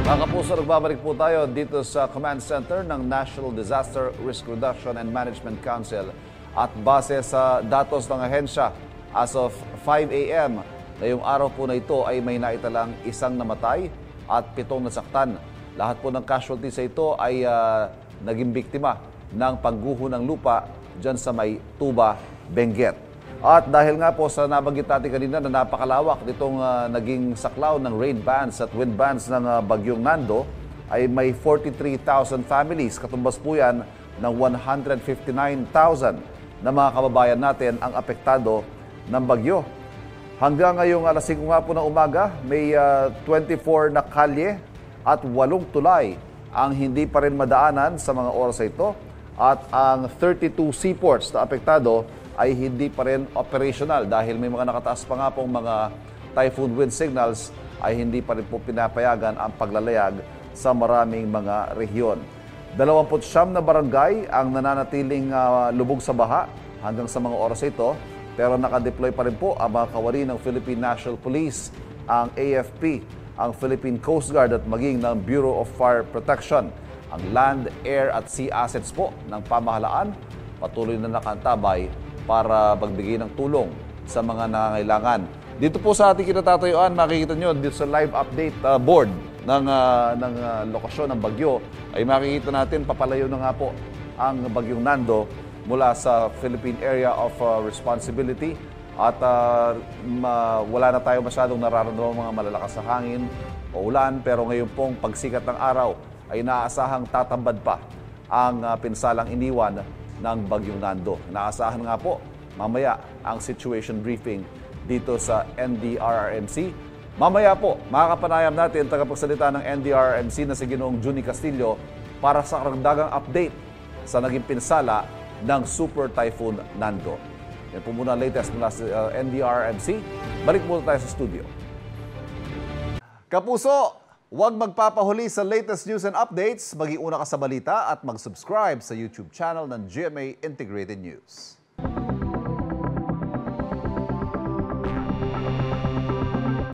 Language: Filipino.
Mga kapuso, nagbabalik po tayo dito sa Command Center ng National Disaster Risk Reduction and Management Council. At base sa datos ng ahensya, as of 5 a.m. ngayong araw po na ito ay may naitalang isang namatay at 7 nasaktan. Lahat po ng casualties sa ito ay naging biktima ng pagguho ng lupa dyan sa may Tuba, Benguet. At dahil nga po sa nabanggit natin kanina na napakalawak nitong naging saklaw ng rain bands at wind bands ng Bagyong Nando, ay may 43,000 families, katumbas po yan ng 159,000 na mga kababayan natin ang apektado ng bagyo. Hanggang ngayong alas 5 nga po ng umaga, may 24 na kalye at 8 tulay ang hindi pa rin madaanan sa mga oras ito, at ang 32 seaports na apektado ay hindi pa rin operational dahil may mga nakataas pa nga pong mga typhoon wind signals, ay hindi pa rin po pinapayagan ang paglalayag sa maraming mga rehiyon. 29 na barangay ang nananatiling lubog sa baha hanggang sa mga oras ito, pero nakadeploy pa rin po ang mga kawani ng Philippine National Police, ang AFP, ang Philippine Coast Guard at maging ng Bureau of Fire Protection. Ang land, air at sea assets po ng pamahalaan patuloy na nakantabay para magbigay ng tulong sa mga nangangailangan. Dito po sa ating kinatatayuan, makikita nyo dito sa live update board ng lokasyon ng bagyo, ay makikita natin papalayo na nga po ang Bagyong Nando mula sa Philippine Area of Responsibility, at wala na tayo masyadong nararamdaman mga malalakas na hangin o ulan, pero ngayon pong pagsikat ng araw ay naasahang tatambad pa ang pinsalang iniwan ng Bagyong Nando. Naasahan nga po mamaya ang situation briefing dito sa NDRRMC. Mamaya po, makakapanayam natin tagapagsalita ng NDRRMC na si Ginoong Juni Castillo para sa karagdagang update sa naging pinsala ng Super Typhoon Nando. Yan po muna latest mula sa NDRRMC. Balik muna tayo sa studio. Kapuso, huwag magpapahuli sa latest news and updates. Mag-iuna ka sa balita at mag-subscribe sa YouTube channel ng GMA Integrated News.